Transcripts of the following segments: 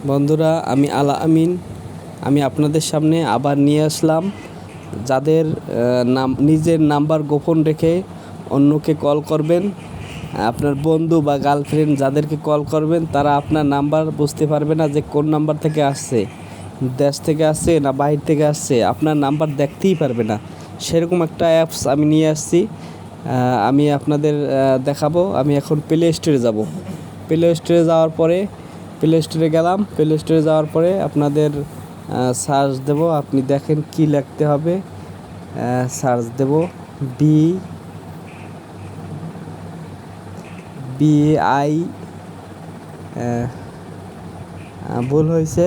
বন্ধুরা, আমি আলা আমিন। আমি আপনাদের সামনে আবার নিয়ে আসলাম যাদের নিজের নাম্বার গোপন রেখে অন্যকে কল করবেন। আপনার বন্ধু বা গার্লফ্রেন্ড যাদেরকে কল করবেন তারা আপনার নাম্বার বুঝতে পারবে না যে কোন নাম্বার থেকে আসছে, দেশ থেকে আসছে না বাহির থেকে আসছে, আপনার নাম্বার দেখতেই পারবে না। সেরকম একটা অ্যাপস আমি নিয়ে আসছি, আমি আপনাদের দেখাবো। আমি এখন প্লে স্টোরে যাব। প্লে স্টোরে যাওয়ার পরে প্লে স্টোরে গেলাম। প্লে স্টোরে যাওয়ার পরে আপনাদের সার্চ দেব। আপনি দেখেন কি লিখতে হবে। সার্চ দেব বি বি আই ভুল হয়েছে,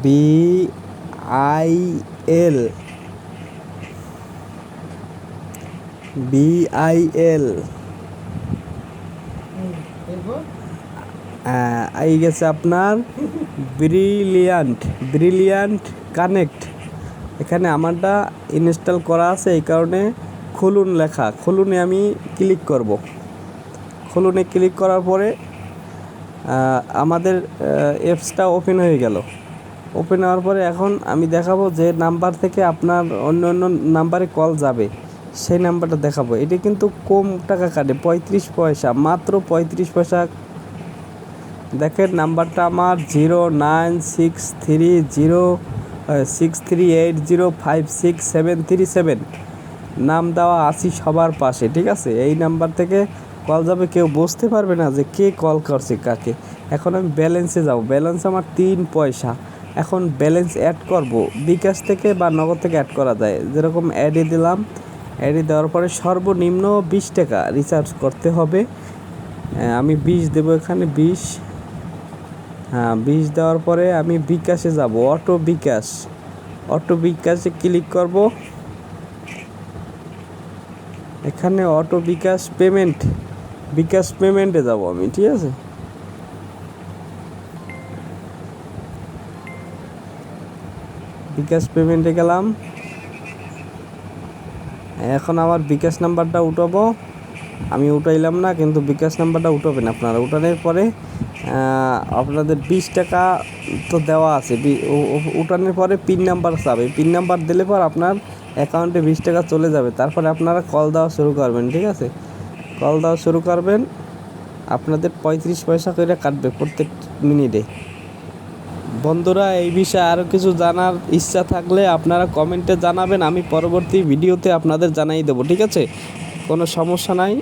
বি আই এল BIL এই গেছে আপনার ব্রিলিয়ান্ট কানেক্ট। এখানে আমারটা ইনস্টল করা আছে, এই কারণে খুলুন লেখা। খুলুনে আমি ক্লিক করব। খুলুনে ক্লিক করার পরে আমাদের অ্যাপসটা ওপেন হয়ে গেল। ওপেন হওয়ার পরে এখন আমি দেখাবো যে নাম্বার থেকে আপনার অন্য অন্য নাম্বারে কল যাবে, সেই নাম্বারটা দেখাবো। এটা কিন্তু কম টাকা কাটে, 35 পয়সা, মাত্র 35 পয়সা। দেখেন নাম্বারটা আমার 0963063805677। নাম দেওয়া আছি সবার পাশে, ঠিক আছে? এই নাম্বার থেকে কল যাবে, কেউ বুঝতে পারবে না যে কে কল করছে কাকে। এখন আমি ব্যালেন্সে যাব। ব্যালেন্স আমার 3 পয়সা। এখন ব্যালেন্স অ্যাড করব, বিকাশ থেকে বা নগদ থেকে অ্যাড করা যায়। যেরকম অ্যাডে দিলাম, অ্যাডে দেওয়ার পরে সর্বনিম্ন 20 টাকা রিচার্জ করতে হবে। আমি 20 দেবো এখানে, 20। হ্যাঁ, 20 দেওয়ার পরে আমি বিকাশে যাব। অটো বিকাশে ক্লিক করব। এখানে অটো বিকাশ পেমেন্টে যাব আমি, ঠিক আছে? বিকাশ পেমেন্টে গেলাম। এখন আমার বিকাশ নাম্বারটা উঠাবো। আমি উঠাইলাম না, কিন্তু বিকাশ নাম্বারটা উঠাবেন আপনারা। উঠানোর পরে আপনাদের 20 টাকা তো দেওয়া আছে। উঠানোর পরে পিন নাম্বার চাবে। পিন নাম্বার দিলে পর আপনার অ্যাকাউন্টে 20 টাকা চলে যাবে। তারপরে আপনারা কল দেওয়া শুরু করবেন, ঠিক আছে? কল দেওয়া শুরু করবেন, আপনাদের 35 পয়সা করে কাটবে প্রত্যেক মিনিটে। বন্ধুরা, এই বিষয়ে আরও কিছু জানার ইচ্ছা থাকলে আপনারা কমেন্টে জানাবেন, আমি পরবর্তী ভিডিওতে আপনাদের জানাই দেবো, ঠিক আছে? কোনো সমস্যা নাই।